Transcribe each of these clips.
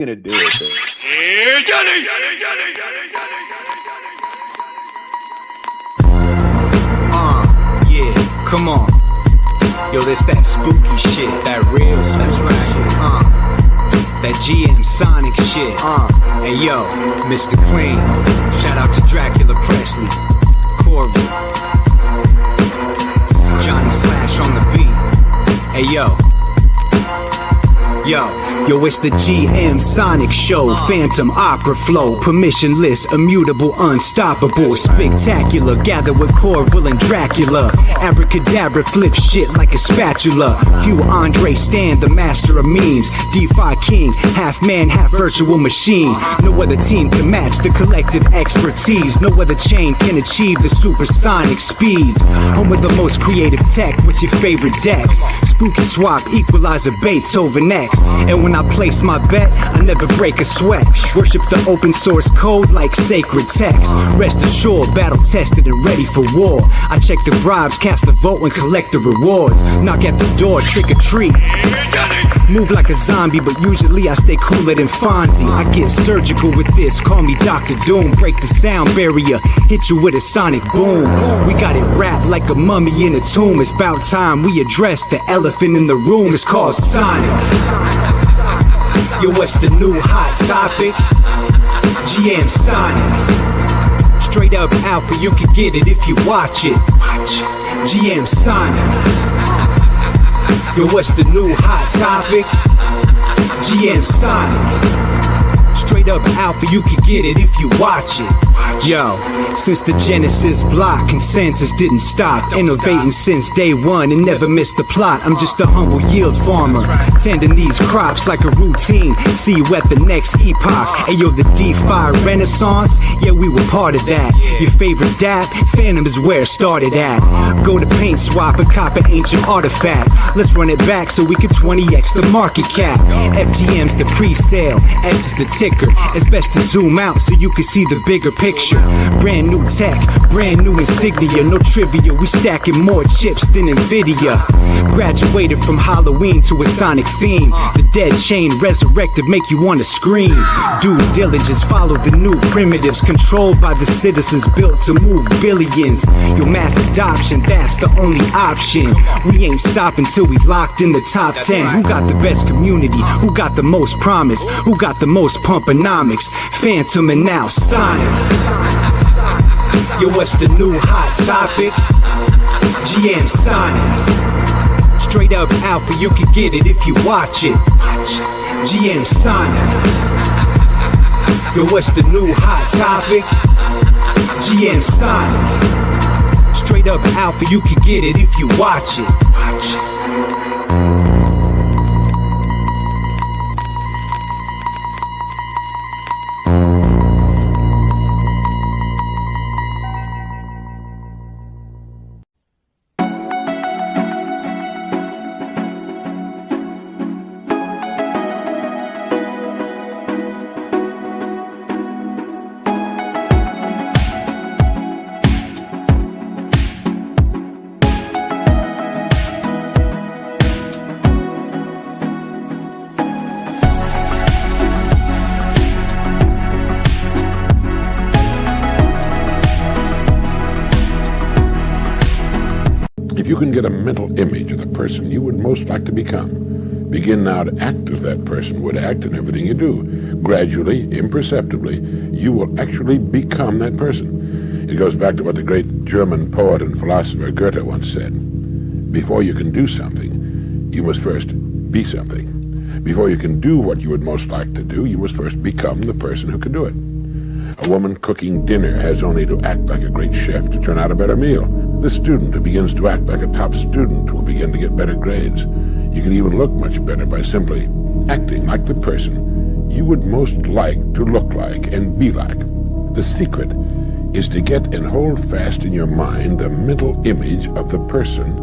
gonna do with it? Yeah, come on. Yo, this that spooky shit, that real, that's right. That GMSONIC shit. Hey yo, Mr. Clean. Shout out to Dracula Presley, Corbin, Johnny Slash on the beat. Hey yo. Yo, it's the GMSONIC show. Phantom opera flow, permissionless, immutable, unstoppable, spectacular. Gather with Corville and Dracula. Abracadabra, flip shit like a spatula. Few Andre Stan, the master of memes. DeFi king, half man, half virtual machine. No other team can match the collective expertise. No other chain can achieve the supersonic speeds. Home with the most creative tech. What's your favorite decks? Spooky swap, equalizer, Beethoven next. And when I place my bet, I never break a sweat. Worship the open source code like sacred text. Rest assured, battle tested and ready for war. I check the bribes, cast the vote and collect the rewards. Knock at the door, trick or treat. Move like a zombie, but usually I stay cooler than Fonzie. I get surgical with this, call me Dr. Doom. Break the sound barrier, hit you with a sonic boom. We got it wrapped like a mummy in a tomb. It's about time we address the elephant in the room. It's called Sonic. Yo, what's the new hot topic? GMSONIC. Straight up alpha, you can get it if you watch it. GMSONIC. Yo, what's the new hot topic? GMSONIC. Straight up alpha, you can get it if you watch it. Yo, since the Genesis block, consensus didn't stop. Innovating since day one and never missed the plot. I'm just a humble yield farmer, tending these crops like a routine. See you at the next epoch. Ayo, the DeFi Renaissance, yeah, we were part of that. Your favorite dap, Phantom is where it started at. Go to Paint Swap and cop an ancient artifact. Let's run it back so we can 20x the market cap. FTM's the pre-sale, S is the ticker. It's best to zoom out so you can see the bigger picture. Brand new tech, brand new insignia, no trivia. We stacking more chips than Nvidia. Graduated from Halloween to a sonic theme. The dead chain resurrected, make you wanna scream. Due diligence, follow the new primitives. Controlled by the citizens, built to move billions. Your mass adoption, that's the only option. We ain't stopping till we locked in the top 10. Who got the best community? Who got the most promise? Who got the most pumponomics? Phantom and now Sonic. Yo, what's the new hot topic? GMSONIC. Straight up alpha, you can get it if you watch it. GMSONIC. Yo, what's the new hot topic? GMSONIC. Straight up alpha, you can get it if you watch it. If you can get a mental image of the person you would most like to become, begin now to act as that person would act in everything you do. Gradually, imperceptibly, you will actually become that person. It goes back to what the great German poet and philosopher Goethe once said. Before you can do something, you must first be something. Before you can do what you would most like to do, you must first become the person who can do it. A woman cooking dinner has only to act like a great chef to turn out a better meal. The student who begins to act like a top student will begin to get better grades. You can even look much better by simply acting like the person you would most like to look like and be like. The secret is to get and hold fast in your mind the mental image of the person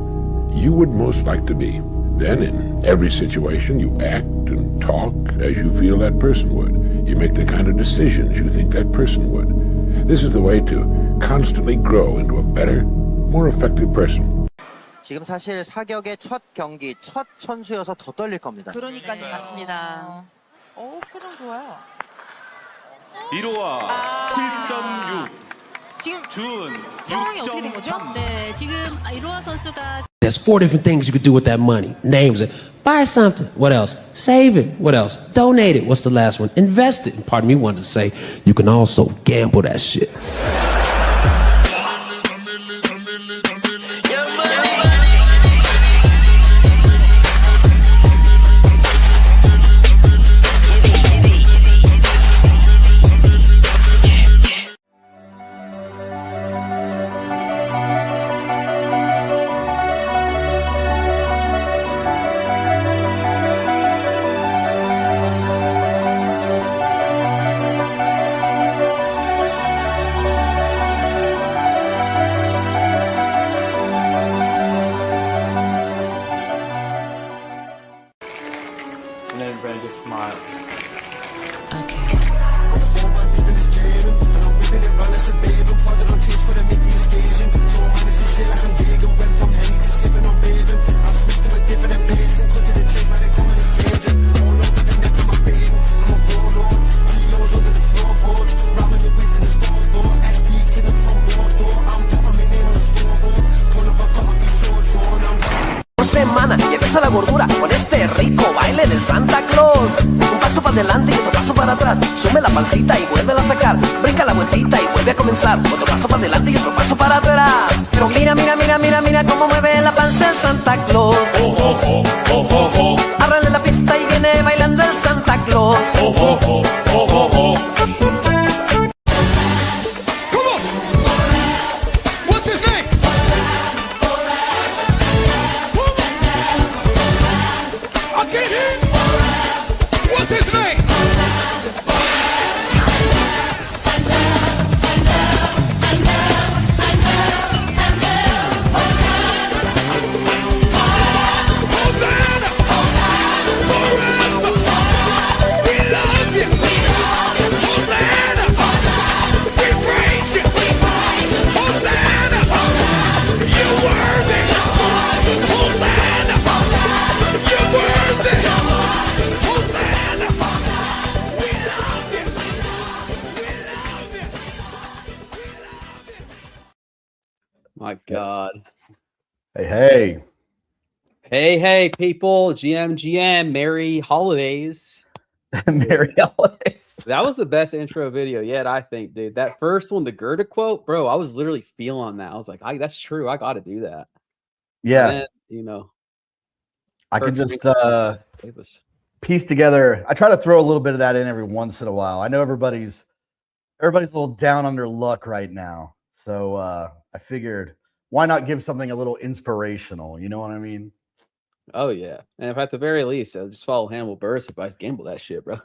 you would most like to be. Then in every situation you act and talk as you feel that person would. You make the kind of decisions you think that person would. This is the way to constantly grow into a better, more effective person. 지금 사실 사격의 첫 경기, 첫 선수여서 더 떨릴 겁니다. 그러니까요. 맞습니다. 표정 좋아요. 1호와 7.6. 지금 준 상황이 어떻게 된 거죠? 6.3. 네, 지금 이로하 선수가 There's 4 different things you could do with that money. Names it. Buy something. What else? Save it. What else? Donate it. What's the last one? Invest it. And part of me wanted to say, you can also gamble that shit. And then Brandon just smiled. Por semana y empieza la gordura con este rico baile del Santa Claus. Un paso para adelante y otro paso para atrás. Sume la pancita y vuélvela a sacar. Brinca la vueltita y vuelve a comenzar. Otro paso para adelante y otro paso para atrás. Pero mira, mira, mira, mira, mira cómo mueve la panza el Santa Claus. Ábrale la pista y viene bailando el Santa Claus. My God. Hey, Hey, people. GM, Merry Holidays. Merry holidays. That was the best intro video yet, I think, dude. That first one, the Gerda quote, bro, I was literally feeling that. I was like, that's true. I got to do that. Yeah, And then, I can just it was, piece together. I try to throw a little bit of that in every once in a while. I know everybody's a little down under luck right now, so I figured why not give something a little inspirational? You know what I mean? oh, yeah. And if at the very least, just follow Hannibal Buress advice, gamble that shit, bro.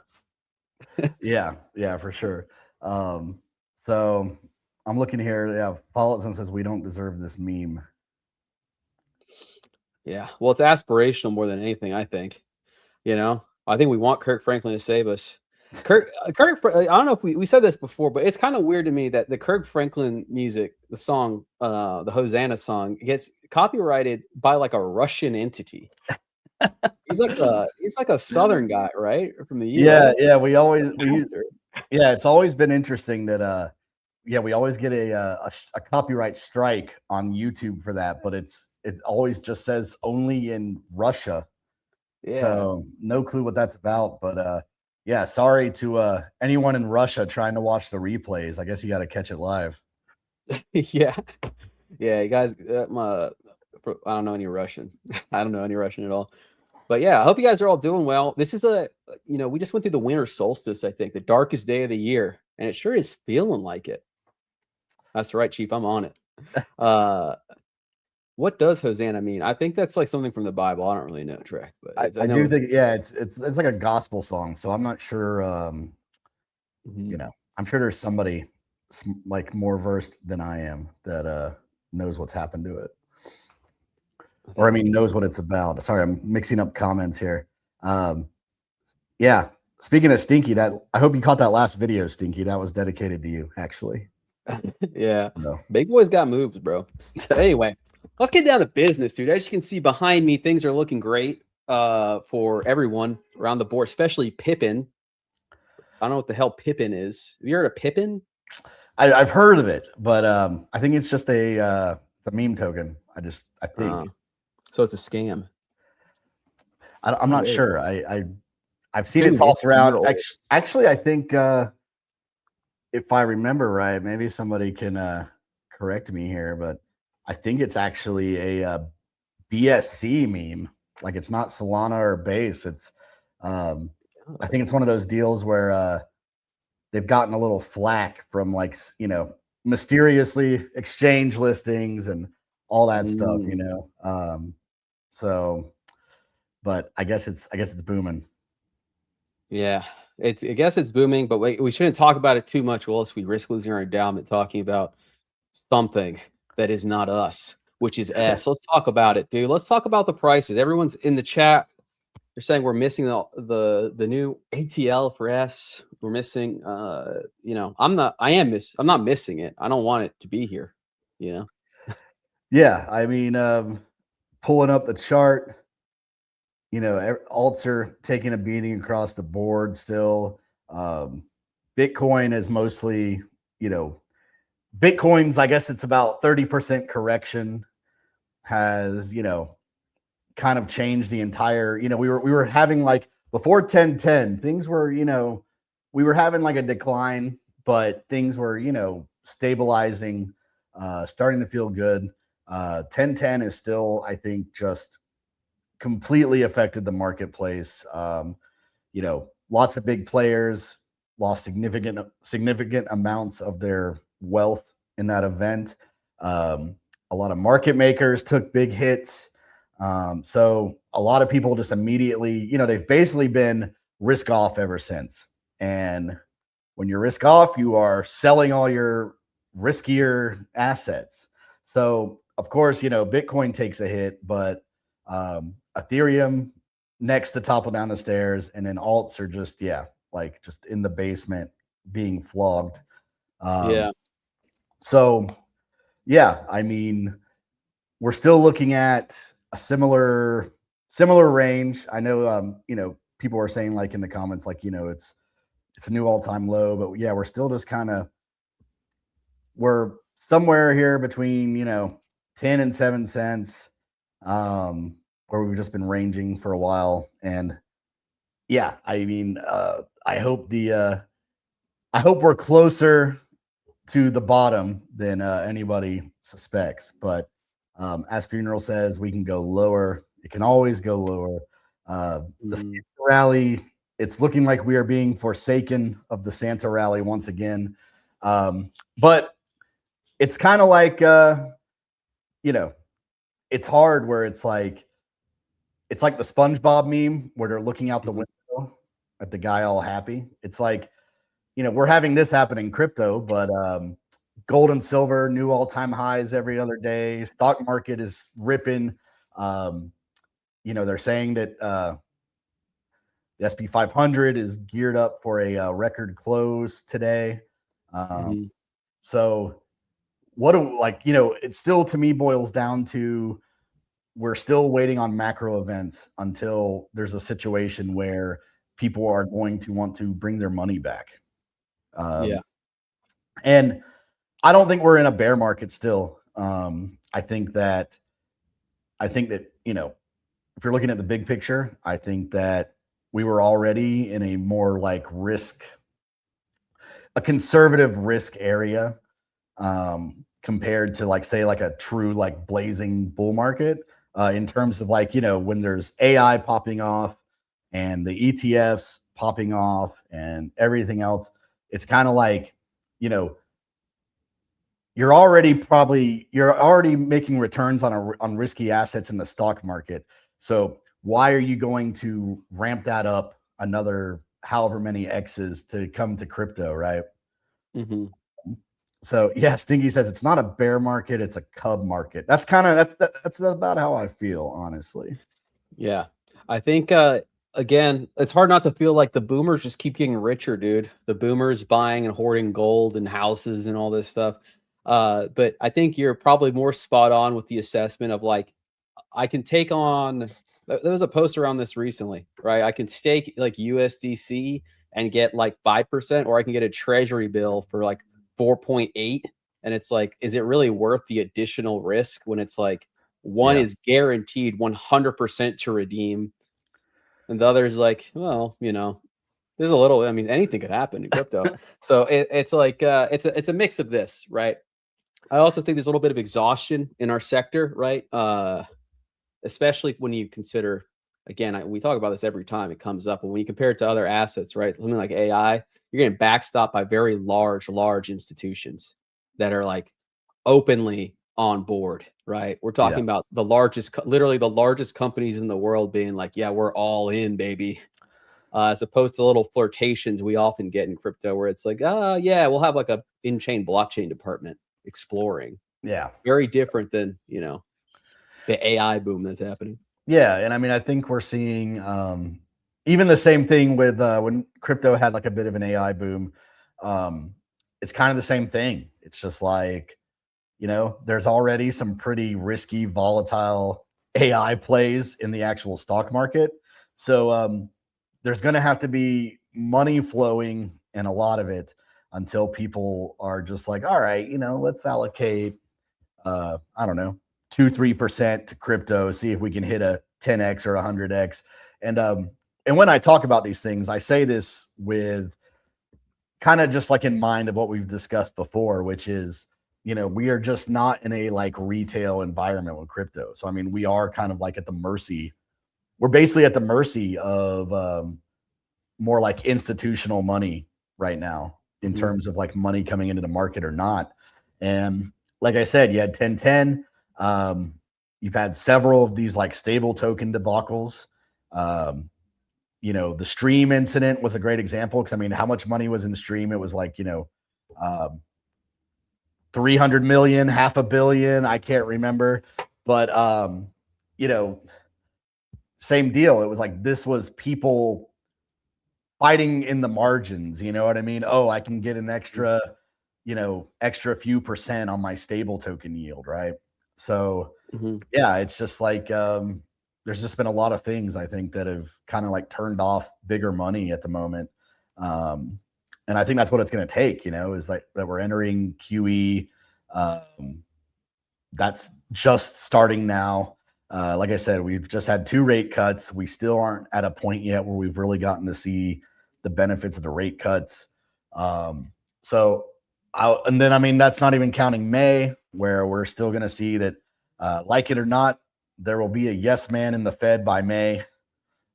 Yeah, for sure. So I'm looking here. Yeah, Follows and says we don't deserve this meme. Yeah. Well, it's aspirational more than anything, I think. I think we want Kirk Franklin to save us. I don't know if we said this before, but it's kind of weird to me that the Kirk Franklin music, the song, the Hosanna song, gets copyrighted by like a Russian entity. He's like a Southern guy, right? From the US. Yeah. It's always been interesting that we always get a copyright strike on YouTube for that, but it always just says only in Russia. Yeah. So no clue what that's about, but yeah, sorry to anyone in Russia trying to watch the replays. I guess you got to catch it live. Yeah, you guys. I don't know any Russian. I don't know any Russian at all. But yeah, I hope you guys are all doing well. This is we just went through the winter solstice. I think the darkest day of the year, and it sure is feeling like it. That's right, Chief. I'm on it. What does Hosanna mean? I think that's like something from the Bible. I don't really know, Trek, but I do think, it's like a gospel song. So I'm not sure. I'm sure there's somebody like more versed than I am that knows what's happened to it, or knows what it's about. Sorry, I'm mixing up comments here. Yeah. Speaking of Stinky, I hope you caught that last video, Stinky. That was dedicated to you, actually. Yeah, Big boy's got moves, bro. Anyway. Let's get down to business, dude. As you can see behind me, things are looking great for everyone around the board, especially Pippin. I don't know what the hell Pippin is. Have you heard of Pippin? I've heard of it, but I think it's just a meme token. I think. So it's a scam. I'm not Wait. sure. I've seen Dude, it tossed it's around. real. Actually, I think if I remember right, maybe somebody can correct me here, but I think it's actually a BSC meme. Like it's not Solana or Base. It's I think it's one of those deals where they've gotten a little flack from like mysteriously exchange listings and all that stuff, So, but I guess it's booming. Yeah, I guess it's booming, but we shouldn't talk about it too much, or else we risk losing our endowment talking about something that is not us, which is S. Let's talk about it, dude. Let's talk about the prices. Everyone's in the chat. They're saying we're missing the new ATL for S. We're missing. I'm not missing it. I don't want it to be here. Yeah, I mean, pulling up the chart. Alts are taking a beating across the board still. Bitcoin is mostly, Bitcoin's, I guess it's about 30% correction has, kind of changed the entire, we were having like before 1010, things were, we were having like a decline, but things were, stabilizing, starting to feel good. 1010 is still, I think, just completely affected the marketplace. Lots of big players lost significant amounts of their wealth in that event. A lot of market makers took big hits. So a lot of people just immediately, they've basically been risk off ever since. And when you're risk off, you are selling all your riskier assets. So of course, Bitcoin takes a hit, but Ethereum next to topple down the stairs, and then alts are just just in the basement being flogged. So I mean, we're still looking at a similar range. I know people are saying like in the comments like it's a new all-time low, but we're still just we're somewhere here between 10 and 7 cents. Where we've just been ranging for a while. And I mean, I hope we're closer to the bottom than anybody suspects. But as Funeral says, we can go lower. It can always go lower. The Santa rally, it's looking like we are being forsaken of the Santa rally once again. But it's kind of like, it's hard where it's like the SpongeBob meme where they're looking out the window at the guy all happy. It's like, we're having this happen in crypto, but gold and silver, new all-time highs every other day. Stock market is ripping. They're saying that the SP 500 is geared up for a record close today. So it still to me boils down to we're still waiting on macro events until there's a situation where people are going to want to bring their money back. And I don't think we're in a bear market still. I think that if you're looking at the big picture, I think that we were already in a more like a conservative risk area compared to like, say, like a true like blazing bull market. In terms of like, when there's AI popping off and the ETFs popping off and everything else, it's kind of like, you're already making returns on risky assets in the stock market. So why are you going to ramp that up another however many X's to come to crypto, right? So Stinky says it's not a bear market, it's a cub market. That's about how I feel, honestly. Yeah. I think again, it's hard not to feel like the boomers just keep getting richer, dude. The boomers buying and hoarding gold and houses and all this stuff. But I think you're probably more spot on with the assessment of like, I can take on, there was a post around this recently, right? I can stake like USDC and get like 5%, or I can get a treasury bill for like 4.8. And it's like, is it really worth the additional risk when it's like one is guaranteed 100% to redeem, and the other is like, well, there's a little, I mean, anything could happen in crypto. So it's like, it's a mix of this, right? I also think there's a little bit of exhaustion in our sector, right? Especially when you consider, again, we talk about this every time it comes up, but when you compare it to other assets, right? Something like AI, you're getting backstopped by very large institutions that are like openly on board, right? We're talking about the largest, literally the largest companies in the world being like, yeah, we're all in, baby. As opposed to little flirtations we often get in crypto where it's like, yeah, we'll have like a in-chain blockchain department exploring. Yeah. Very different than, the AI boom that's happening. Yeah. And I mean, I think we're seeing even the same thing with when crypto had like a bit of an AI boom. It's kind of the same thing. It's just like, there's already some pretty risky, volatile AI plays in the actual stock market. So there's going to have to be money flowing, and a lot of it, until people are just like, all right, let's allocate, I don't know, 2-3% to crypto, see if we can hit a 10x or 100x. And when I talk about these things, I say this with kind of just like in mind of what we've discussed before, which is, we are just not in a like retail environment with crypto. So, I mean, we are kind of like at the mercy. We're basically at the mercy of more like institutional money right now in terms of like money coming into the market or not. And like I said, you had 1010. You've had several of these like stable token debacles. The Stream incident was a great example because, I mean, how much money was in Stream? It was like, 300 million, $500 million. I can't remember. But, same deal. It was like, this was people fighting in the margins. You know what I mean? Oh, I can get an extra few percent on my stable token yield. Right. So yeah, it's just like, there's just been a lot of things I think that have kind of like turned off bigger money at the moment. And I think that's what it's going to take, is like that we're entering QE. That's just starting now. Like I said, we've just had 2 rate cuts. We still aren't at a point yet where we've really gotten to see the benefits of the rate cuts. And then, I mean, that's not even counting May, where we're still going to see that, like it or not, there will be a yes man in the Fed by May.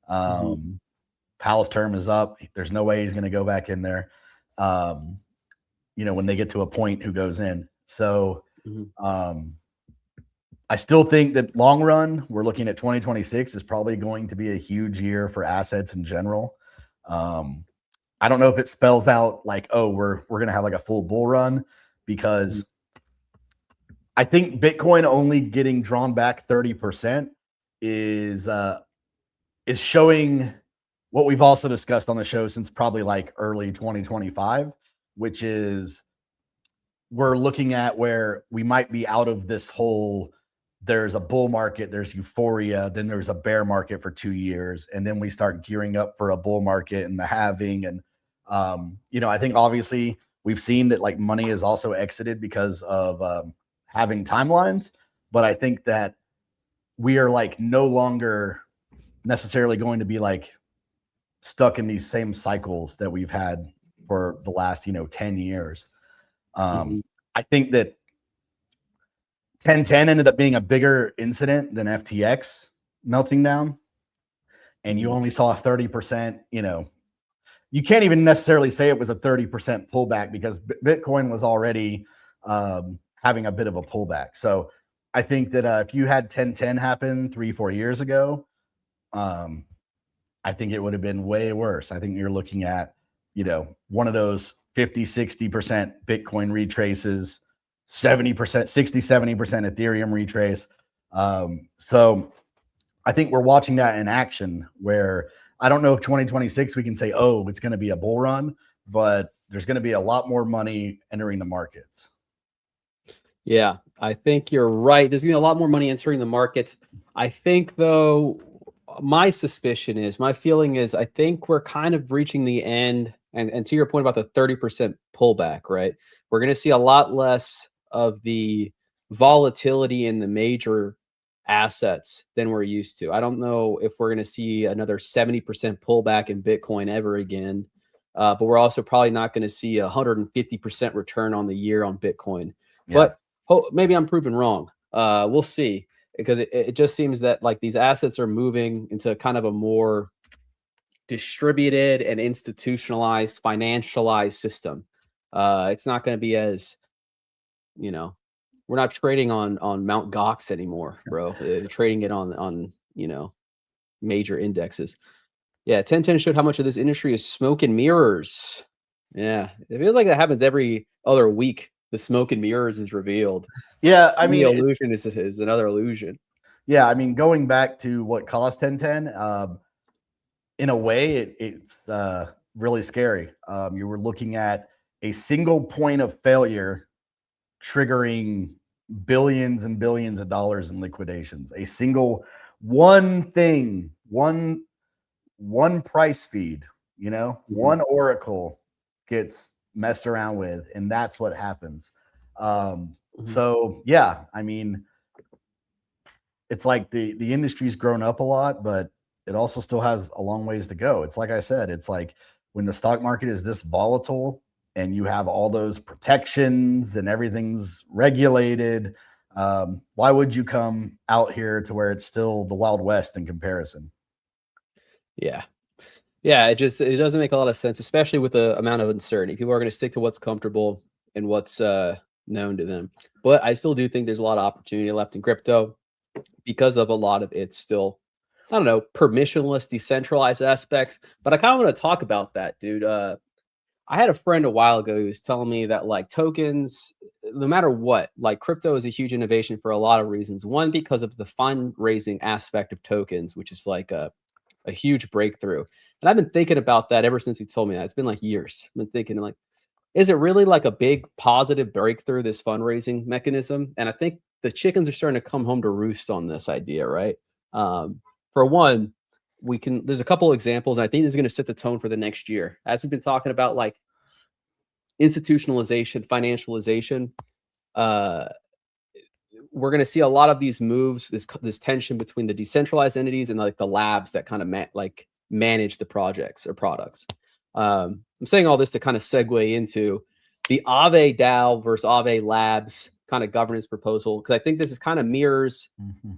Powell's term is up. There's no way he's going to go back in there. When they get to a point who goes in. So I still think that long run, we're looking at 2026 is probably going to be a huge year for assets in general. I don't know if it spells out like, oh, we're going to have like a full bull run, because I think Bitcoin only getting drawn back 30% is showing what we've also discussed on the show since probably like early 2025, which is we're looking at where we might be out of this whole, there's a bull market, there's euphoria, then there's a bear market for 2 years, and then we start gearing up for a bull market and the halving. And I think obviously we've seen that like money is also exited because of having timelines, but I think that we are like no longer necessarily going to be like stuck in these same cycles that we've had for the last 10 years. I think that 1010 ended up being a bigger incident than FTX melting down, and you only saw a 30%. You can't even necessarily say it was a 30% pullback because Bitcoin was already having a bit of a pullback. So I think that if you had 1010 happen 3-4 years ago, I think it would have been way worse. I think you're looking at, one of those 50-60% Bitcoin retraces, 70%, 60-70% Ethereum retrace. So I think we're watching that in action, where I don't know if 2026 we can say, oh, it's going to be a bull run, but there's going to be a lot more money entering the markets. Yeah, I think you're right. There's going to be a lot more money entering the markets. I think, though, my suspicion is, my feeling is, I think we're kind of reaching the end. And to your point about the 30% pullback, right? We're going to see a lot less of the volatility in the major assets than we're used to. I don't know if we're going to see another 70% pullback in Bitcoin ever again. But we're also probably not going to see 150% return on the year on Bitcoin. Yeah. But maybe I'm proven wrong. We'll see, because it just seems that like these assets are moving into kind of a more distributed and institutionalized, financialized system. It's not going to be as, we're not trading on Mount Gox anymore, bro. Trading it on major indexes. Yeah, 1010 showed how much of this industry is smoke and mirrors. Yeah, it feels like that happens every other week. The smoke and mirrors is revealed. Yeah, I mean, the illusion is another illusion. Yeah, I mean, going back to what caused 1010, in a way, it's really scary. You were looking at a single point of failure triggering billions and billions of dollars in liquidations. A single one thing, one price feed, one oracle gets messed around with, and that's what happens. So yeah, I mean, it's like the industry's grown up a lot, but it also still has a long ways to go. It's like I said, it's like when the stock market is this volatile and you have all those protections and everything's regulated, why would you come out here to where it's still the Wild West in comparison? Yeah. It doesn't make a lot of sense, especially with the amount of uncertainty. People are going to stick to what's comfortable and what's known to them. But I still do think there's a lot of opportunity left in crypto because of a lot of it's still, I don't know, permissionless, decentralized aspects. But I kind of want to talk about that, dude. I had a friend a while ago who was telling me that like tokens, no matter what, like crypto is a huge innovation for a lot of reasons. One, because of the fundraising aspect of tokens, which is like a huge breakthrough. And I've been thinking about that ever since he told me that. It's been like years. I've been thinking like, is it really like a big positive breakthrough, this fundraising mechanism? And I think the chickens are starting to come home to roost on this idea, right? For one, there's a couple examples, and I think this is going to set the tone for the next year. As we've been talking about, like institutionalization, financialization, we're going to see a lot of these moves, this tension between the decentralized entities and like the labs that kind of manage the projects or products. I'm saying all this to kind of segue into the Aave DAO versus Aave Labs kind of governance proposal, because I think this is kind of mirrors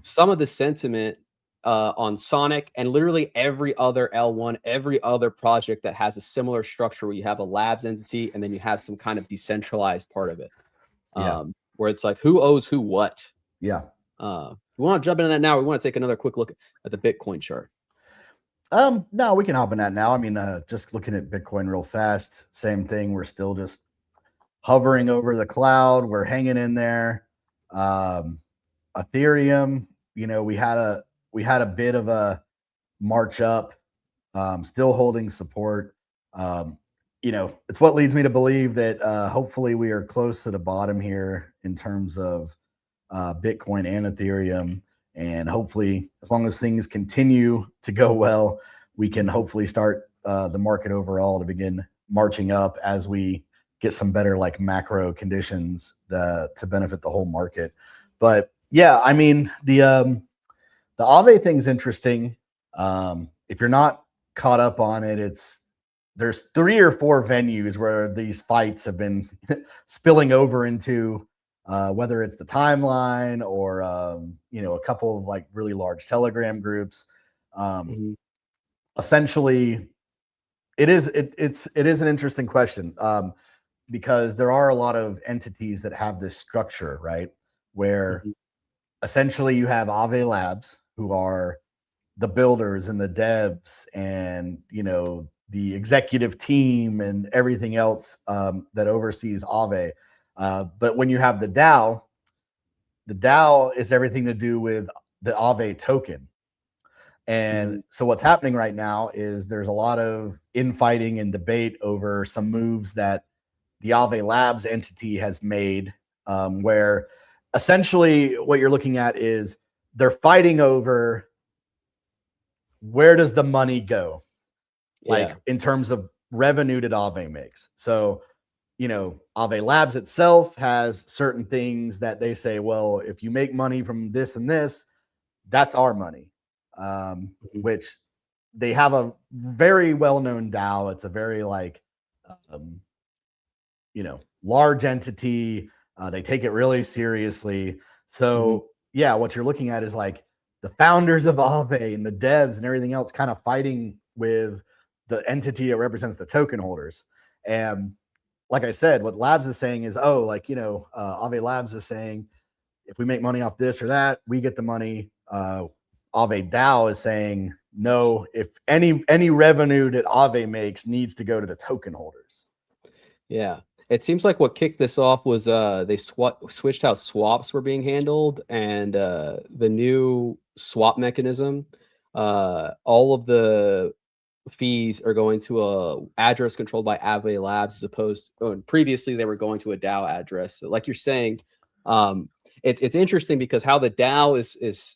some of the sentiment on Sonic and literally every other L1, every other project that has a similar structure where you have a labs entity and then you have some kind of decentralized part of it. Where it's like, who owes who what? Yeah. We want to jump into that now. We want to take another quick look at the Bitcoin chart. No, we can hop in that now. I mean, just looking at Bitcoin real fast, same thing. We're still just hovering over the cloud. We're hanging in there. Ethereum, we had a bit of a march up, still holding support. It's what leads me to believe that hopefully we are close to the bottom here in terms of Bitcoin and Ethereum. And hopefully, as long as things continue to go well, we can hopefully start the market overall to begin marching up as we get some better like macro conditions to benefit the whole market. But yeah, I mean, the Aave thing's interesting. If you're not caught up on it, there's 3 or 4 venues where these fights have been spilling over into, whether it's the timeline or a couple of like really large Telegram groups. Essentially, it is an interesting question, because there are a lot of entities that have this structure, right? Where essentially you have Aave Labs, who are the builders and the devs and the executive team and everything else that oversees Aave. But when you have the DAO is everything to do with the Aave token. And so what's happening right now is there's a lot of infighting and debate over some moves that the Aave Labs entity has made, where essentially what you're looking at is they're fighting over where does the money go? Like Yeah. in terms of revenue that Aave makes. So, you know, Aave Labs itself has certain things that they say, well, if you make money from this and this, that's our money. Which they have a very well-known DAO. It's a very like, you know, large entity. They take it really seriously. So yeah, what you're looking at is like the founders of Aave and the devs and everything else kind of fighting with the entity that represents the token holders. And like I said, what Labs is saying is, oh, like, you know, Aave Labs is saying, if we make money off this or that, we get the money. Aave DAO is saying, no, if any revenue that Aave makes needs to go to the token holders. Yeah. It seems like what kicked this off was they switched how swaps were being handled, and the new swap mechanism, all of the fees are going to a address controlled by Aave Labs, as opposed previously they were going to a DAO address. So like you're saying, it's interesting because how the DAO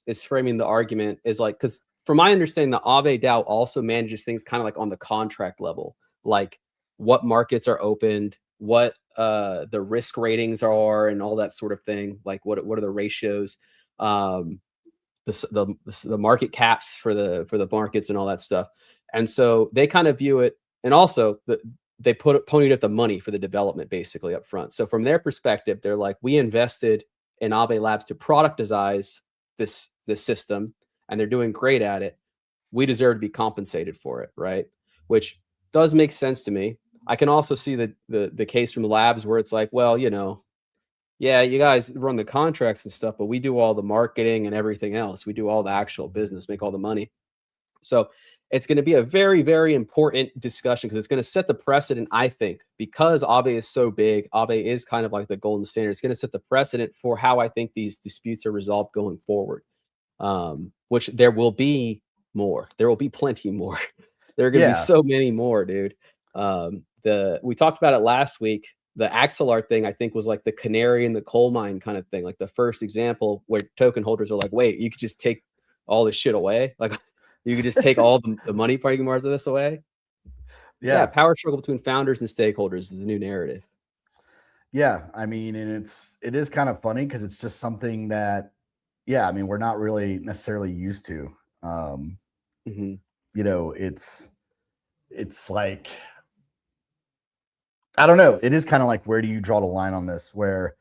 is framing the argument is like, because from my understanding, the Aave DAO also manages things kind of like on the contract level, like what markets are opened, what the risk ratings are, and all that sort of thing. Like what are the ratios, the market caps for the markets and all that stuff. And so they kind of view it, and also they ponied up the money for the development basically up front. So from their perspective, they're like, we invested in Aave Labs to productize this system, and they're doing great at it. We deserve to be compensated for it, right? Which does make sense to me. I can also see the case from the Labs where it's like, well, you know, yeah, you guys run the contracts and stuff, but we do all the marketing and everything else. We do all the actual business, make all the money. So it's going to be a very, very important discussion because it's going to set the precedent, I think, because Aave is so big. Aave is kind of like the golden standard. It's going to set the precedent for how I think these disputes are resolved going forward, which there will be more. There will be plenty more. There are going to be so many more, dude. We talked about it last week. The Axelar thing, I think, was like the canary in the coal mine kind of thing. Like the first example where token holders are like, wait, you could just take all this shit away? Like, you could just take all the money parking parts of this away? Yeah, power struggle between founders and stakeholders is the new narrative. Yeah, I mean, and it is kind of funny because it's just something that, yeah, I mean, we're not really necessarily used to. You know, it's like, I don't know. It is kind of like, where do you draw the line on this? Where,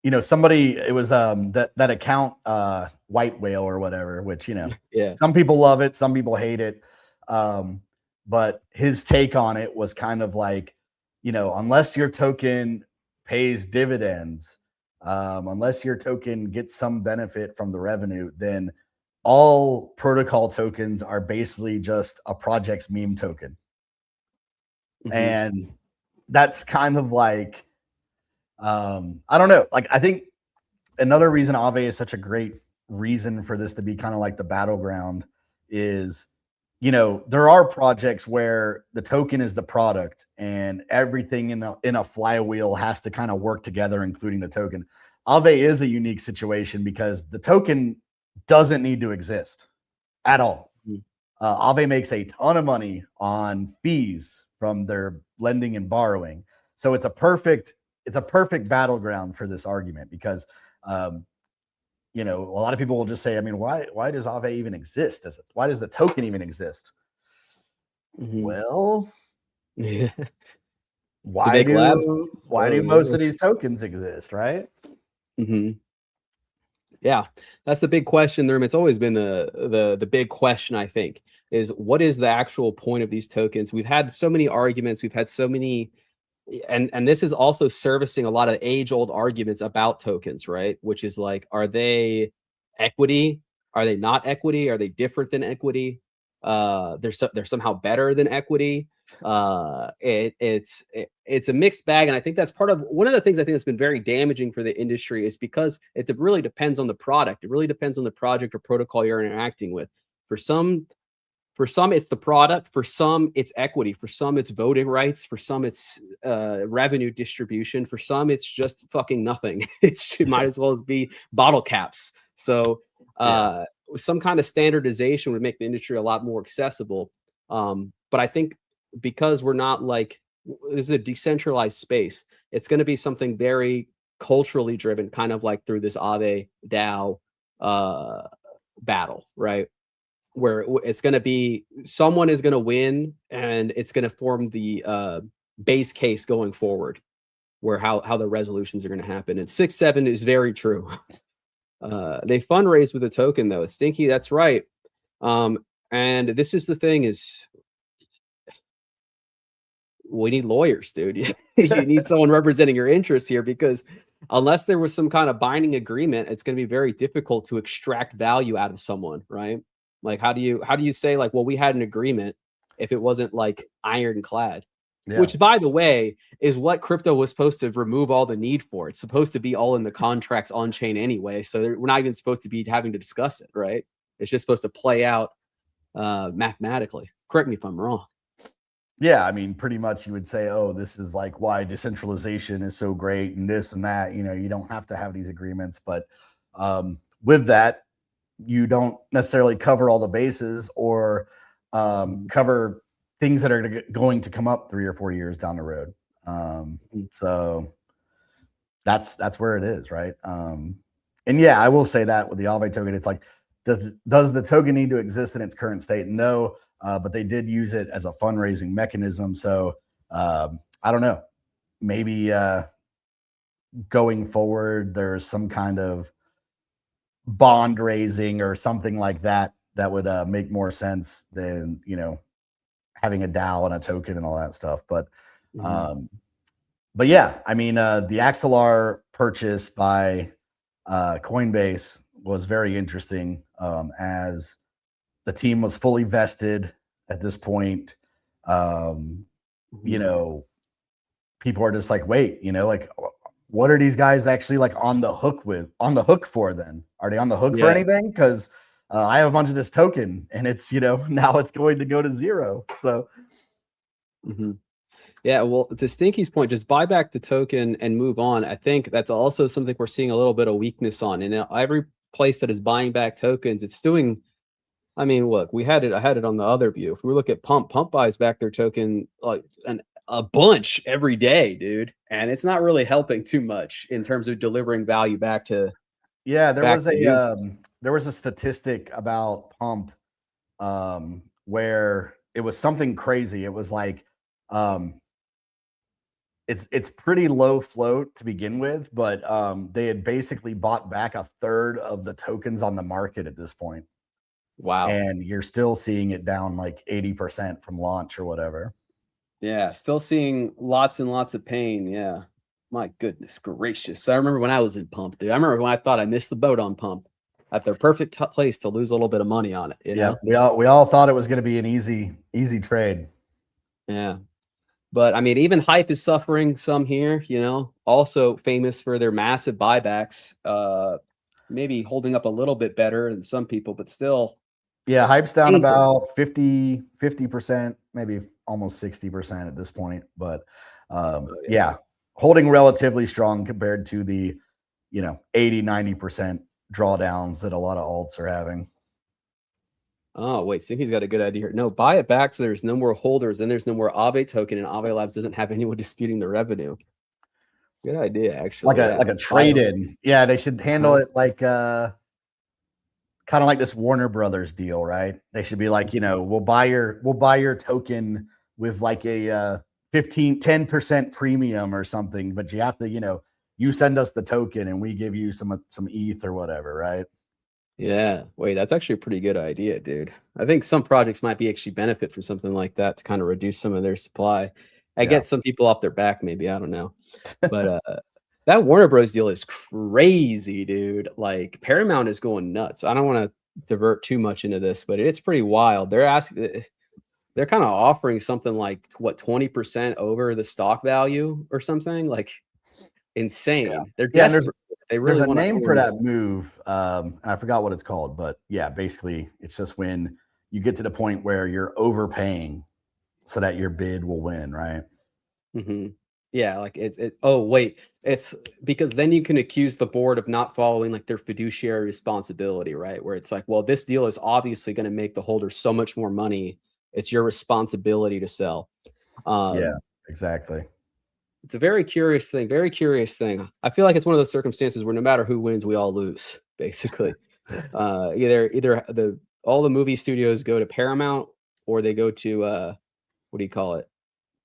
you know, somebody, it was that account, White Whale or whatever, which, you know, some people love it, some people hate it. But his take on it was kind of like, you know, unless your token pays dividends, unless your token gets some benefit from the revenue, then all protocol tokens are basically just a project's meme token. And that's kind of like, I don't know. Like, I think another reason Aave is such a great reason for this to be kind of like the battleground is, you know, there are projects where the token is the product and everything in a flywheel has to kind of work together, including the token. Aave is a unique situation because the token doesn't need to exist at all. Aave makes a ton of money on fees from their lending and borrowing. So it's a perfect battleground for this argument because, you know, a lot of people will just say, I mean, why does Aave even exist? Why does the token even exist? Well, why do most of these tokens exist, right? Yeah, that's the big question in the room. It's always been the big question, I think, is what is the actual point of these tokens? We've had so many arguments. We've had so many, and this is also servicing a lot of age-old arguments about tokens, right? Which is like, are they equity? Are they not equity? Are they different than equity? They're somehow better than equity. It's a mixed bag, and I think that's part of one of the things I think that's been very damaging for the industry is because it really depends on the product. It really depends on the project or protocol you're interacting with. For some it's the product. For some it's equity. For some it's voting rights. For some it's revenue distribution. For some it's just fucking nothing. It might as well be bottle caps. So Some kind of standardization would make the industry a lot more accessible. But I think because we're not like, this is a decentralized space, it's going to be something very culturally driven, kind of like through this Aave DAO battle, right? Where it's going to be someone is going to win, and it's going to form the base case going forward, where how the resolutions are going to happen. And 6-7 is very true. They fundraise with a token though. Stinky, that's right. And this is the thing is, we need lawyers, dude. You need someone representing your interests here, because unless there was some kind of binding agreement, it's going to be very difficult to extract value out of someone, right? Like, how do you say like, well, we had an agreement if it wasn't like ironclad? Yeah. Which, by the way, is what crypto was supposed to remove all the need for. It's supposed to be all in the contracts on chain anyway, so we're not even supposed to be having to discuss it, right? It's just supposed to play out mathematically. Correct me if I'm wrong. Yeah, I mean, pretty much you would say, oh, this is like why decentralization is so great and this and that. You know, you don't have to have these agreements, but with that, you don't necessarily cover all the bases or cover things that are going to come up 3 or 4 years down the road. So that's where it is, right? And yeah, I will say that with the Aave token, it's like, does the token need to exist in its current state? No. But they did use it as a fundraising mechanism. So I don't know, maybe going forward, there's some kind of bond raising or something like that that would make more sense than, you know, having a DAO and a token and all that stuff. But yeah, I mean, the Axelar purchase by Coinbase was very interesting, as the team was fully vested at this point. You know, people are just like, wait, you know, like, what are these guys actually like on the hook for then? Are they on the hook for anything? Because I have a bunch of this token and it's, you know, now it's going to go to zero. So yeah, well, to Stinky's point, just buy back the token and move on. I think that's also something we're seeing a little bit of weakness on. And every place that is buying back tokens, it's doing, I mean, look, I had it on the other view. If we look at Pump buys back their token like a bunch every day, dude. And it's not really helping too much in terms of delivering value back to. Yeah, there was a statistic about Pump where it was something crazy. It was like it's pretty low float to begin with, but they had basically bought back a third of the tokens on the market at this point. Wow. And you're still seeing it down like 80% from launch or whatever. Yeah, still seeing lots and lots of pain. Yeah. My goodness gracious. I remember when I was in Pump, dude. I remember when I thought I missed the boat on Pump, at the perfect place to lose a little bit of money on it. You know? We all thought it was going to be an easy trade. Yeah. But I mean, even Hype is suffering some here, you know, also famous for their massive buybacks, maybe holding up a little bit better than some people, but still. Yeah, Hype's down about 50%, maybe almost 60% at this point. But yeah, holding relatively strong compared to the, you know, 80-90% drawdowns that a lot of alts are having. Oh, wait, Stinky's got a good idea here. No, buy it back so there's no more holders, then there's no more Aave token, and Aave Labs doesn't have anyone disputing the revenue. Good idea, actually. Like a trade-in. Yeah, they should handle it like kind of like this Warner Brothers deal, right? They should be like, you know, we'll buy your token with like a 10% premium or something, but you have to, you know, you send us the token and we give you some ETH or whatever, right? Yeah. Wait, that's actually a pretty good idea, dude. I think some projects might be actually benefit from something like that to kind of reduce some of their supply. I get some people off their back, maybe. I don't know. But that Warner Bros. Deal is crazy, dude. Like, Paramount is going nuts. I don't want to divert too much into this, but it's pretty wild. They're kind of offering something like, what, 20% over the stock value or something? Like, insane. Yeah. They're desperate. There's a name for that move. I forgot what it's called, but yeah, basically it's just when you get to the point where you're overpaying so that your bid will win, right? Yeah, like oh wait, it's because then you can accuse the board of not following like their fiduciary responsibility, right? Where it's like, well, this deal is obviously going to make the holder so much more money. It's your responsibility to sell. Yeah, Um, exactly. it's a very curious thing, very curious thing. I feel like it's one of those circumstances where no matter who wins, we all lose, basically. Either the all the movie studios go to Paramount or they go to what do you call it?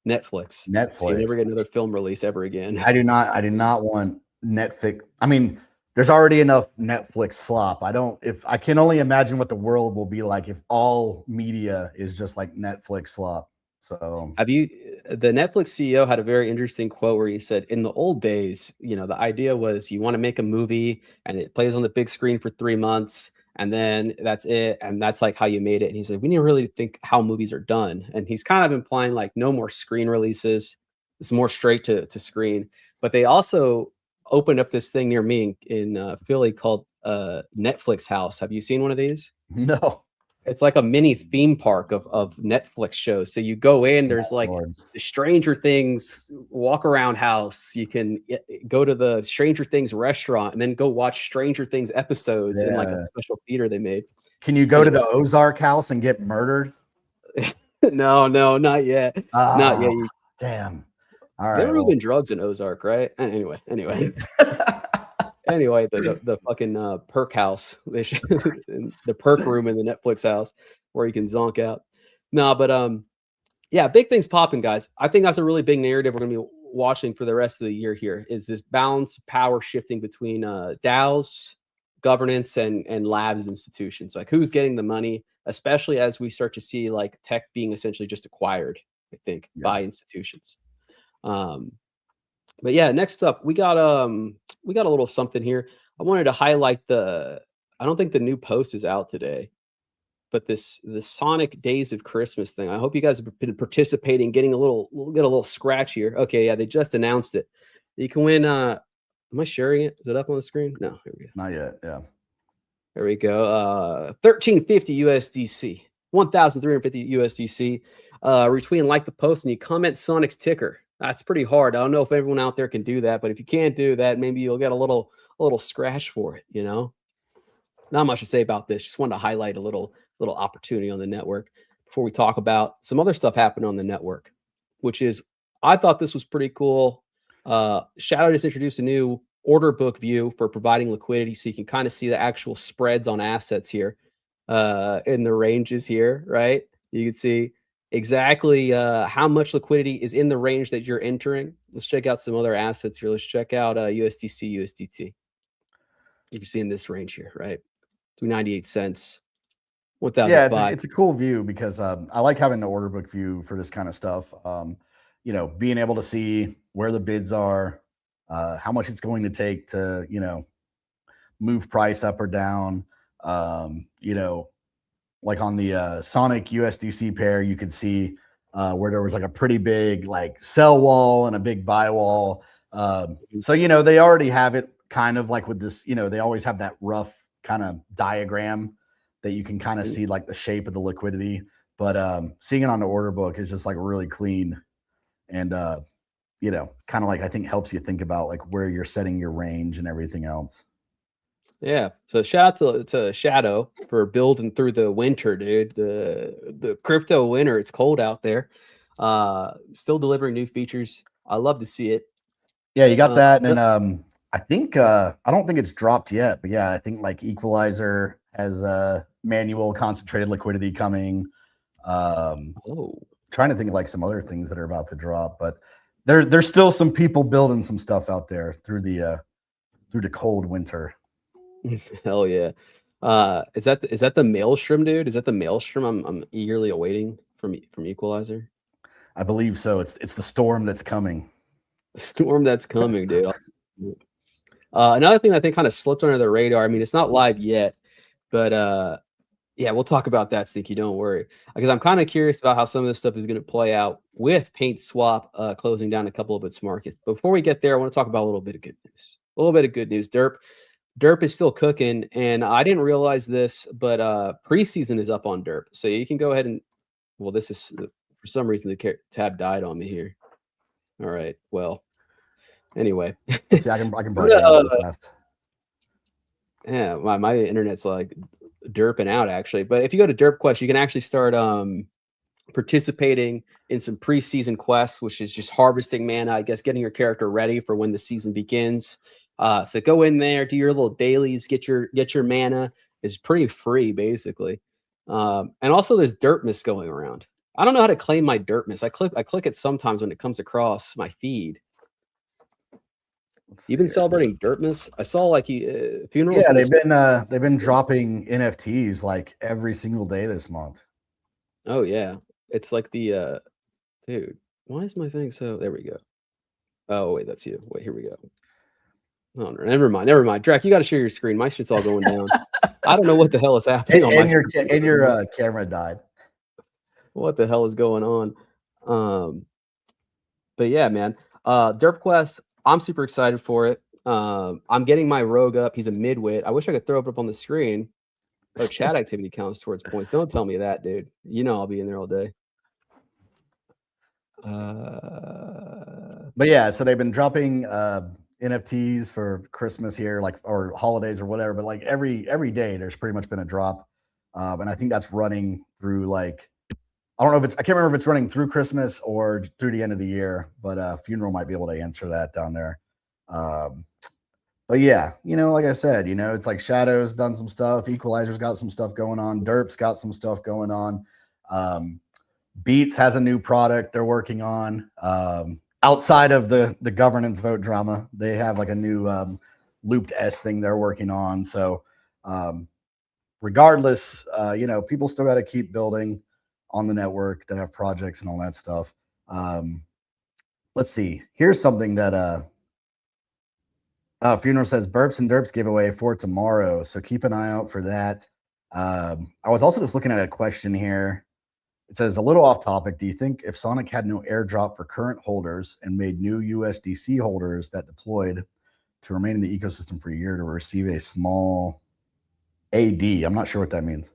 Netflix. So you never Netflix. get another film release ever again. I do not want Netflix. I mean, there's already enough Netflix slop. I can only imagine what the world will be like if all media is just like Netflix slop. So Have you the Netflix CEO had a very interesting quote where he said, in the old days, the idea was you want to make a movie and it plays on the big screen for 3 months and then that's it. And that's like how you made it. And he said, we need to really think how movies are done. And he's kind of implying like no more screen releases. It's more straight to screen. But they also opened up this thing near me in Philly called Netflix House. Have you seen one of these? no. It's like a mini theme park of Netflix shows. So you go in, there's like Lord. the Stranger Things walk around house. You can go to the Stranger Things restaurant and then go watch Stranger Things episodes in like a Yeah. special theater they made. Can you go to the Ozark house and get murdered? No, not yet. Not yet. Ah, damn. All They right. were moving drugs in Ozark, right? Anyway. Anyway, the fucking perk house, the perk room in the Netflix house where you can zonk out. No, but yeah, big things popping, guys. I think that's a really big narrative we're gonna be watching for the rest of the year. Here is this balance power shifting between DAOs, governance, and labs institutions. Like who's getting the money, especially as we start to see like tech being essentially just acquired. I think by institutions. But yeah, next up we got a little something here. I wanted to highlight I don't think the new post is out today, but the Sonic Days of Christmas thing. I hope you guys have been participating, get a little scratch here. Okay, yeah, they just announced it. You can win am I sharing it? Is it up on the screen? No, here we go. Not yet. Yeah. There we go. 1350 USDC. 1,350 USDC. Retweet and like the post and you comment Sonic's ticker. That's pretty hard. I don't know if everyone out there can do that, but if you can't do that, maybe you'll get a little scratch for it, Not much to say about this. Just wanted to highlight a little opportunity on the network before we talk about some other stuff happening on the network, which is I thought this was pretty cool. Shadow just introduced a new order book view for providing liquidity, so you can kind of see the actual spreads on assets here in the ranges here, right? You can see exactly how much liquidity is in the range that you're entering. Let's check out some other assets here. Let's check out USDC, USDT. You can see in this range here, right? 298 cents. 1,005. Yeah, it's a cool view because I like having the order book view for this kind of stuff. Being able to see where the bids are, how much it's going to take to, move price up or down. Like on the Sonic USDC pair, you could see where there was like a pretty big like sell wall and a big buy wall. So, they already have it kind of like with this, they always have that rough kind of diagram that you can kind of see like the shape of the liquidity. But seeing it on the order book is just like really clean and, kind of like I think helps you think about like where you're setting your range and everything else. Yeah. So shout out to Shadow for building through the winter, dude. The crypto winter. It's cold out there. Still delivering new features. I love to see it. Yeah, you got that. And I think I don't think it's dropped yet, but yeah, I think like Equalizer has manual concentrated liquidity coming. Trying to think of like some other things that are about to drop, but there's still some people building some stuff out there through the cold winter. Hell yeah. Is that the Maelstrom, dude? Is that the Maelstrom I'm eagerly awaiting from Equalizer? I believe so. It's the storm that's coming. The storm that's coming, dude. Another thing I think kind of slipped under the radar. I mean, it's not live yet, but yeah, we'll talk about that, Stinky. Don't worry, because I'm kind of curious about how some of this stuff is going to play out with Paint Swap closing down a couple of its markets. But before we get there, I want to talk about a little bit of good news. Derp is still cooking, and I didn't realize this, but preseason is up on Derp, so you can go ahead and this is for some reason the tab died on me here. All right. Well, anyway. Let's see, I can break it down really fast. Yeah, my internet's like derping out actually. But if you go to Derp Quest, you can actually start participating in some preseason quests, which is just harvesting mana, I guess, getting your character ready for when the season begins. So go in there, do your little dailies, get your mana. It's pretty free, basically. And also there's Derpmas going around. I don't know how to claim my Derpmas. I click it sometimes when it comes across my feed. You've been celebrating Derpmas? I saw like funerals. Yeah, they've been dropping NFTs like every single day this month. Oh yeah, it's like the dude. Why is my thing so? There we go. Oh wait, that's you. Wait, here we go. Oh, never mind. Drac, you got to share your screen. My shit's all going down. I don't know what the hell is happening. And your camera died. What the hell is going on? But yeah, man. Derp Quest. I'm super excited for it. I'm getting my rogue up. He's a midwit. I wish I could throw it up on the screen. Oh, chat activity counts towards points. Don't tell me that, dude. You know I'll be in there all day. But yeah, so they've been dropping NFTs for Christmas here, like, or holidays or whatever. But like every day, there's pretty much been a drop, and I think that's running through like, I don't know if it's, I can't remember if it's running through Christmas or through the end of the year. But Funeral might be able to answer that down there. But yeah, you know, like I said, you know, it's like Shadow's done some stuff. Equalizer's got some stuff going on. Derp's got some stuff going on. Beats has a new product they're working on. Outside of the governance vote drama, they have like a new looped S thing they're working on. So regardless, you know, people still got to keep building on the network that have projects and all that stuff. Let's see. Here's something that Funeral says Burps and Derps giveaway for tomorrow. So keep an eye out for that. I was also just looking at a question here. It says, a little off topic, do you think if Sonic had no airdrop for current holders and made new USDC holders that deployed to remain in the ecosystem for a year to receive a small AD, I'm not sure what that means,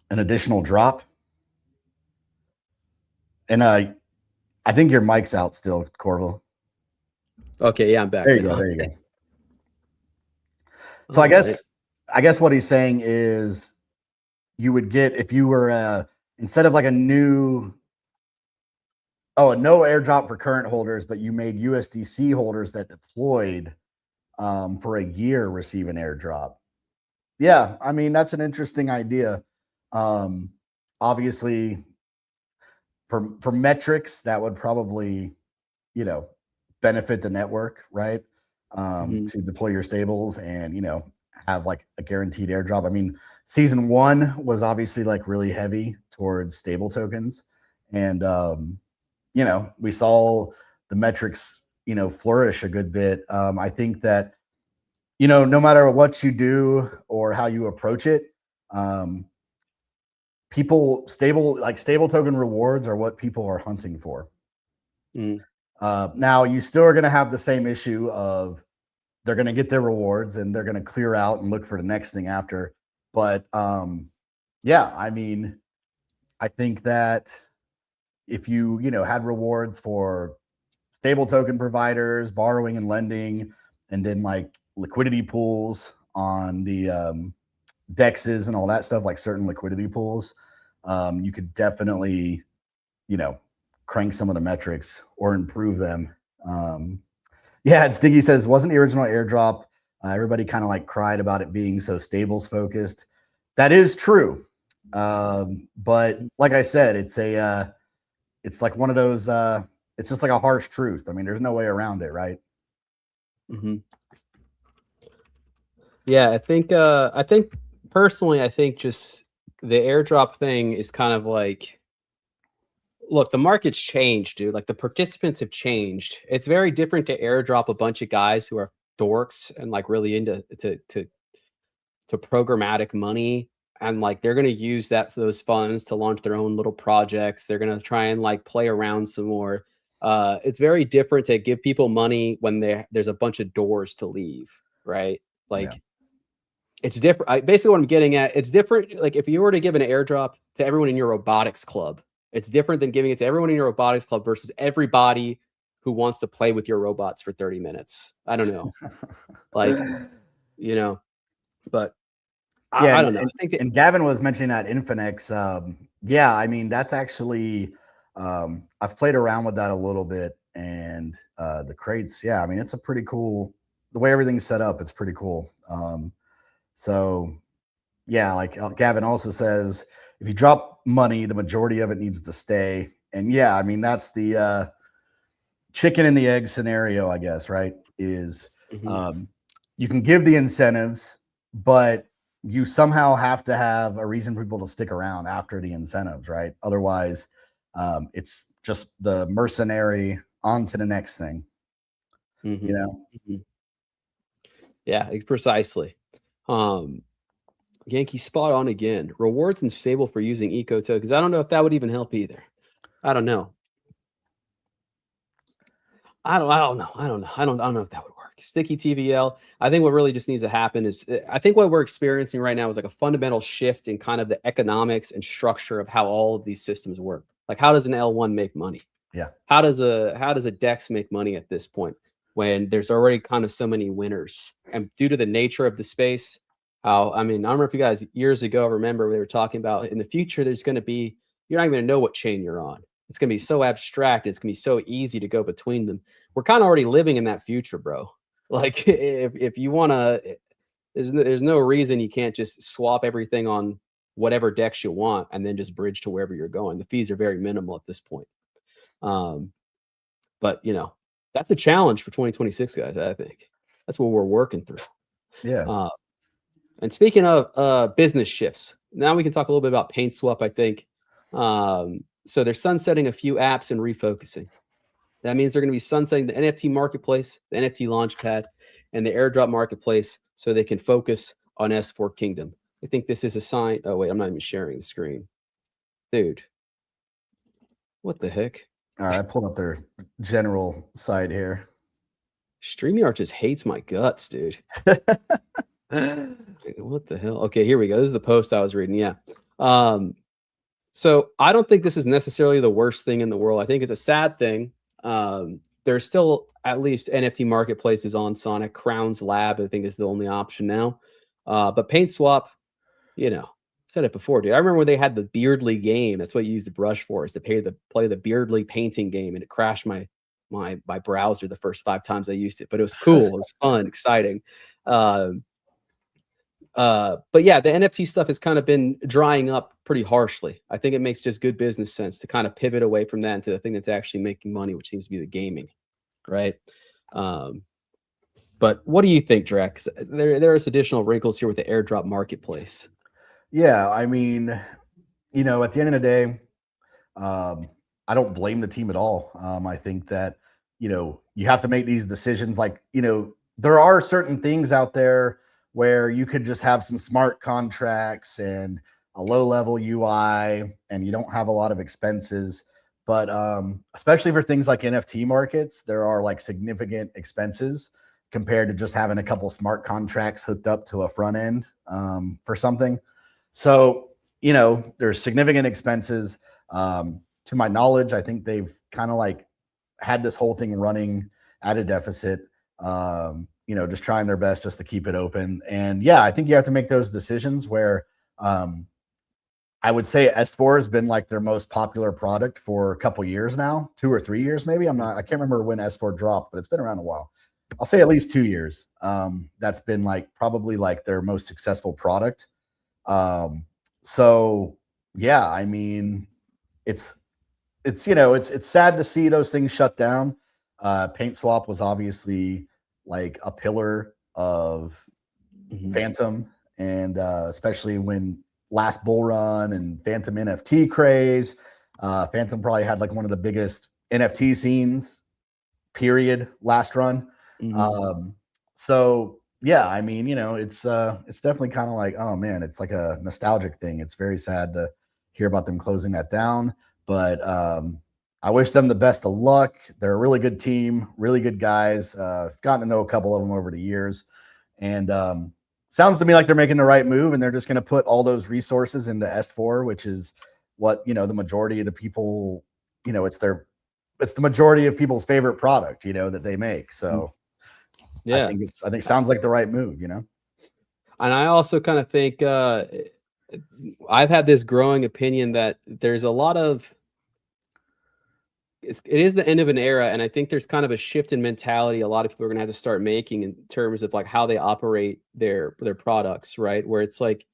an additional drop? And I think your mic's out still, Corville. Okay, yeah, I'm back. There you go. So I guess what he's saying is you would get, if you were instead of like a no airdrop for current holders, but you made USDC holders that deployed for a year receive an airdrop. Yeah, I mean, that's an interesting idea. Obviously, for metrics, that would probably, you know, benefit the network, right? To deploy your stables and, you know, have like a guaranteed airdrop. I mean, season 1 was obviously like really heavy towards stable tokens. And, you know, we saw the metrics, you know, flourish a good bit. I think that, you know, no matter what you do or how you approach it, stable token rewards are what people are hunting for. Now you still are going to have the same issue of they're going to get their rewards and they're going to clear out and look for the next thing after. But yeah, I mean, I think that if you know, had rewards for stable token providers, borrowing and lending, and then like liquidity pools on the dexes and all that stuff, like certain liquidity pools, you could definitely, you know, crank some of the metrics or improve them. Yeah, Stiggy says, wasn't the original airdrop, everybody kind of like cried about it being so stables focused. That is true. But like I said, it's like one of those, it's just like a harsh truth. I mean, there's no way around it, right? Yeah, I think personally, I think just the airdrop thing is kind of like, look, the market's changed, dude. Like the participants have changed. It's very different to airdrop a bunch of guys who are dorks and like really into to programmatic money, and like they're gonna use those funds to launch their own little projects. They're gonna try and like play around some more. It's very different to give people money when there's a bunch of doors to leave, right? Like. Yeah. It's different. Basically, what I'm getting at, it's different. Like if you were to give an airdrop to everyone in your robotics club, it's different than giving it to everyone in your robotics club versus everybody who wants to play with your robots for 30 minutes. I don't know. Like, you know, but Yeah, I don't know. I think and Gavin was mentioning that Infinix. Yeah, I mean that's actually I've played around with that a little bit, and the crates. Yeah, I mean it's a pretty cool the way everything's set up. It's pretty cool. So yeah, like Gavin also says, if you drop money, the majority of it needs to stay. And yeah, I mean that's the chicken and the egg scenario, I guess. Right? Is you can give the incentives, but you somehow have to have a reason for people to stick around after the incentives, right? Otherwise, it's just the mercenary on to the next thing. You know? Yeah, precisely. Yankee spot on again. Rewards and stable for using eco tokens. I don't know if that would even help either. I don't know. I don't know. I don't know if that would work. Sticky TVL. I think what really just needs to happen is I think what we're experiencing right now is like a fundamental shift in kind of the economics and structure of how all of these systems work. Like how does an L1 make money? Yeah. How does a DEX make money at this point when there's already kind of so many winners? And due to the nature of the space, I mean, I don't know if you guys years ago remember we were talking about in the future there's going to be you're not even going to know what chain you're on. It's going to be so abstract. It's going to be so easy to go between them. We're kind of already living in that future, bro. Like if you want to, there's no reason you can't just swap everything on whatever DEX you want and then just bridge to wherever you're going. The fees are very minimal at this point. But you know, that's a challenge for 2026, guys. I think that's what we're working through. Yeah. And speaking of business shifts, now we can talk a little bit about PaintSwap, I think. So they're sunsetting a few apps and refocusing. That means they're going to be sunsetting the NFT marketplace, the NFT launchpad, and the airdrop marketplace so they can focus on S4 Kingdom. I think this is a sign. Oh, wait, I'm not even sharing the screen. Dude, what the heck? All right, I pulled up their general site here. StreamYard just hates my guts, dude. What the hell? Okay, here we go. This is the post I was reading. Yeah. So I don't think this is necessarily the worst thing in the world. I think it's a sad thing. There's still at least NFT marketplaces on Sonic. Crown's Lab, I think, is the only option now. But PaintSwap, you know, I said it before, dude. I remember when they had the Beardly game. That's what you use the brush for, is to play the Beardly painting game, and it crashed my browser the first 5 times I used it. But it was cool. It was fun, exciting. But yeah, the NFT stuff has kind of been drying up pretty harshly. I think it makes just good business sense to kind of pivot away from that into the thing that's actually making money, which seems to be the gaming, right? But what do you think, Drex? There is additional wrinkles here with the airdrop marketplace. Yeah, I mean, you know, at the end of the day, I don't blame the team at all. I think that, you know, you have to make these decisions. Like, you know, there are certain things out there where you could just have some smart contracts and a low-level UI, and you don't have a lot of expenses. But especially for things like NFT markets, there are like significant expenses compared to just having a couple smart contracts hooked up to a front end for something. So, you know, there's significant expenses. To my knowledge, I think they've kind of like had this whole thing running at a deficit. You know, just trying their best just to keep it open. And yeah, I think you have to make those decisions where I would say S4 has been like their most popular product for a couple years now, 2 or 3 years, maybe. I can't remember when S4 dropped, but it's been around a while. I'll say at least 2 years. That's been like probably like their most successful product. So yeah, I mean, it's you know, it's sad to see those things shut down. PaintSwap was obviously like a pillar of Phantom, and especially when last bull run and Phantom NFT craze, Phantom probably had like one of the biggest NFT scenes period last run. So yeah, I mean, you know, it's definitely kind of like, oh man, it's like a nostalgic thing. It's very sad to hear about them closing that down, but I wish them the best of luck. They're a really good team, really good guys. I've gotten to know a couple of them over the years, and sounds to me like they're making the right move, and they're just going to put all those resources into S4, which is what, you know, the majority of the people, you know, it's their it's the majority of people's favorite product, that they make. So Yeah. I think it sounds like the right move, And I also kind of think I've had this growing opinion that there's a lot of it is the end of an era, and I think there's kind of a shift in mentality a lot of people are going to have to start making in terms of like how they operate their products, right? Where it's like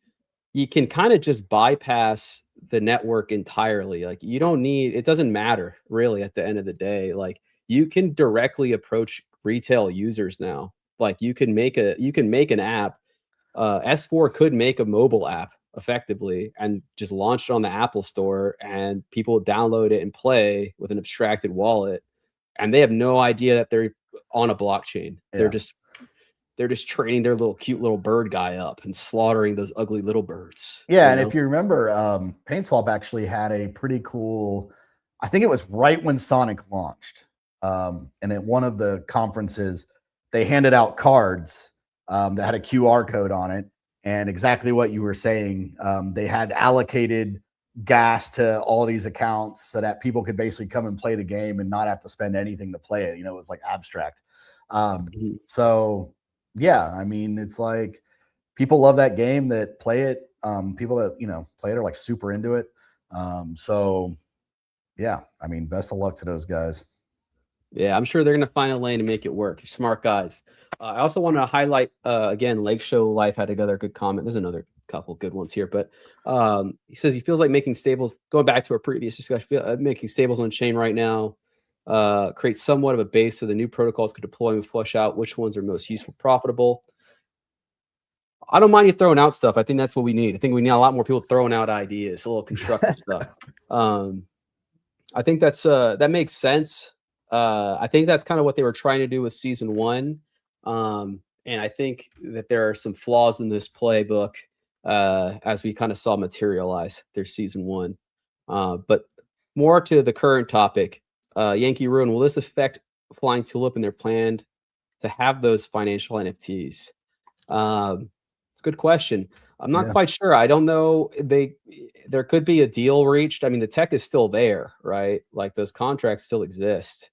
you can kind of just bypass the network entirely. Like you don't need, it doesn't matter really at the end of the day. Like you can directly approach retail users now. Like you can make an app. S4 could make a mobile app effectively and just launch it on the Apple Store, and people download it and play with an abstracted wallet, and they have no idea that they're on a blockchain. Yeah. They're just training their cute little bird guy up and slaughtering those ugly little birds. Yeah, and if you remember, PaintSwap actually had a pretty cool, I think it was right when Sonic launched. And at one of the conferences, they handed out cards that had a QR code on it. And exactly what you were saying, they had allocated gas to all these accounts so that people could basically come and play the game and not have to spend anything to play it. It was like abstract. So yeah, I mean, it's like people love that game that play it. People that, play it are like super into it. So yeah, I mean, best of luck to those guys. Yeah, I'm sure they're going to find a lane to make it work. Smart guys. I also want to highlight, again, Lake Show Life had another good comment. There's another couple good ones here, but he says he feels like making stables, going back to our previous discussion, making stables on chain right now creates somewhat of a base so the new protocols could deploy and flush out which ones are most useful, profitable. I don't mind you throwing out stuff. I think that's what we need. I think we need a lot more people throwing out ideas, a little constructive stuff. I think that makes sense. I think that's kind of what they were trying to do with season 1. And I think that there are some flaws in this playbook as we kind of saw materialize their season 1. But more to the current topic, Yankee Ruin, will this affect Flying Tulip and their plan to have those financial NFTs? It's a good question. I'm not quite sure. I don't know. There could be a deal reached. I mean, the tech is still there, right? Like those contracts still exist.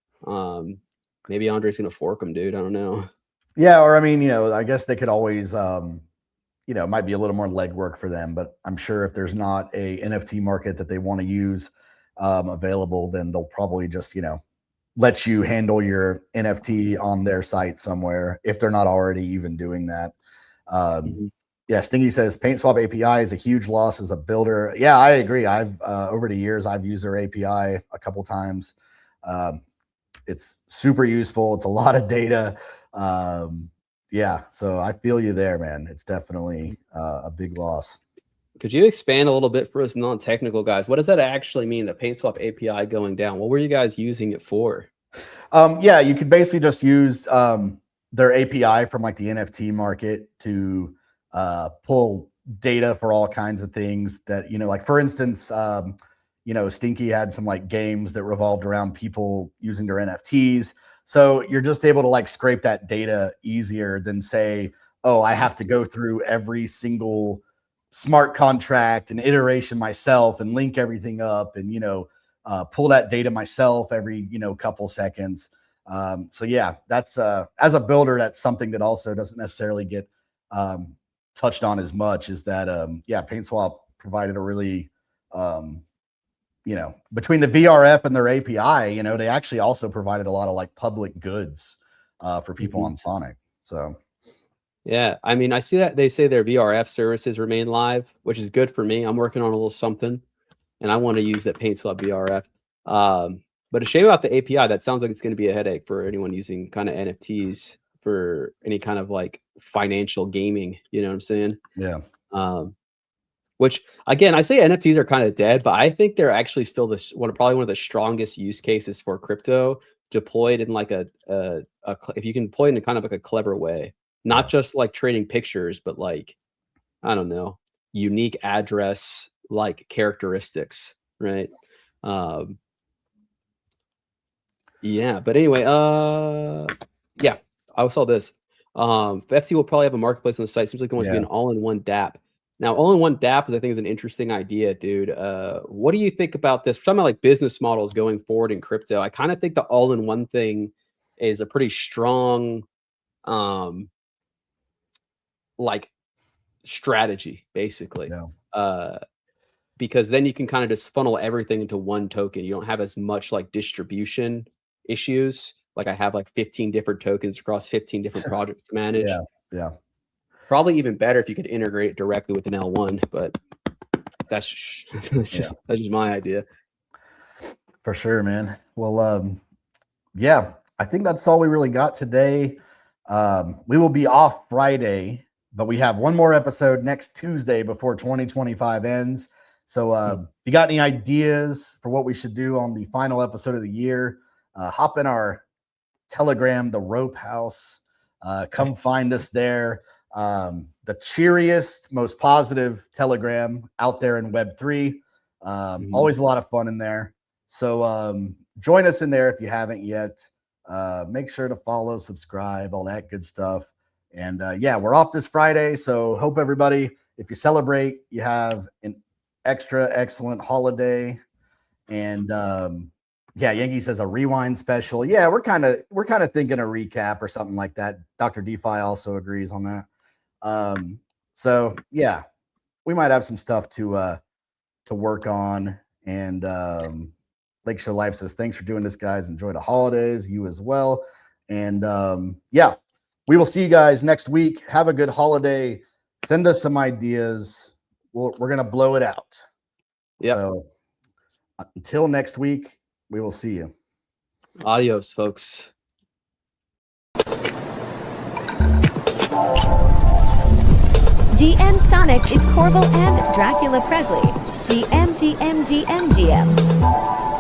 Maybe Andre's going to fork them, dude. I don't know. Yeah. Or, I mean, I guess they could always, it might be a little more legwork for them, but I'm sure if there's not a NFT market that they want to use available, then they'll probably just, let you handle your NFT on their site somewhere if they're not already even doing that. Yeah, Stingy says PaintSwap API is a huge loss as a builder. Yeah, I agree. I've over the years I've used their API a couple times. It's super useful. It's a lot of data. Yeah, so I feel you there, man. It's definitely a big loss. Could you expand a little bit for us non-technical guys? What does that actually mean, the PaintSwap API going down? What were you guys using it for? Yeah, you could basically just use their API from like the NFT market to pull data for all kinds of things that, like for instance, Stinky had some like games that revolved around people using their NFTs. So you're just able to like scrape that data easier than say, oh, I have to go through every single smart contract and iteration myself and link everything up and, pull that data myself every, couple seconds. So yeah, that's as a builder, that's something that also doesn't necessarily get touched on as much, is that PaintSwap provided a really between the VRF and their API, they actually also provided a lot of like public goods for people on Sonic. So yeah, I mean, I see that they say their VRF services remain live, which is good for me. I'm working on a little something and I want to use that PaintSwap VRF. But a shame about the API. That sounds like it's going to be a headache for anyone using kind of NFTs for any kind of like financial gaming. You know what I'm saying? Yeah. Which again, I say NFTs are kind of dead, but I think they're actually still probably one of the strongest use cases for crypto deployed in like if you can deploy it in kind of like a clever way, not just like trading pictures, but like, I don't know, unique address like characteristics, right? Yeah, but anyway, yeah, I saw this. FT will probably have a marketplace on the site. Seems like it wants to be an all-in-one DApp. Now, all-in-one DApp, I think, is an interesting idea, dude. What do you think about this? We're talking about like business models going forward in crypto. I kind of think the all-in-one thing is a pretty strong, like strategy, basically. Yeah. Because then you can kind of just funnel everything into one token. You don't have as much like distribution issues. Like I have like 15 different tokens across 15 different projects to manage. Yeah. Probably even better if you could integrate it directly with an L1, but that's just my idea. For sure, man. Well, yeah, I think that's all we really got today. We will be off Friday, but we have one more episode next Tuesday before 2025 ends. So if you got any ideas for what we should do on the final episode of the year, hop in our Telegram, the Rope House. Come find us there. The cheeriest, most positive Telegram out there in Web3. Always a lot of fun in there. So join us in there if you haven't yet. Make sure to follow, subscribe, all that good stuff. And yeah, we're off this Friday. So hope everybody, if you celebrate, you have an extra excellent holiday. And yeah, Yankee says a rewind special. Yeah, we're kind of thinking a recap or something like that. Dr. DeFi also agrees on that. So yeah, we might have some stuff to work on. And Lakeshore Life says, thanks for doing this, guys. Enjoy the holidays. You as well. And yeah, we will see you guys next week. Have a good holiday. Send us some ideas. We're going to blow it out. Yeah. So until next week, we will see you. Adios, folks. GMSONIC is Corbel and Dracula Presley. GM.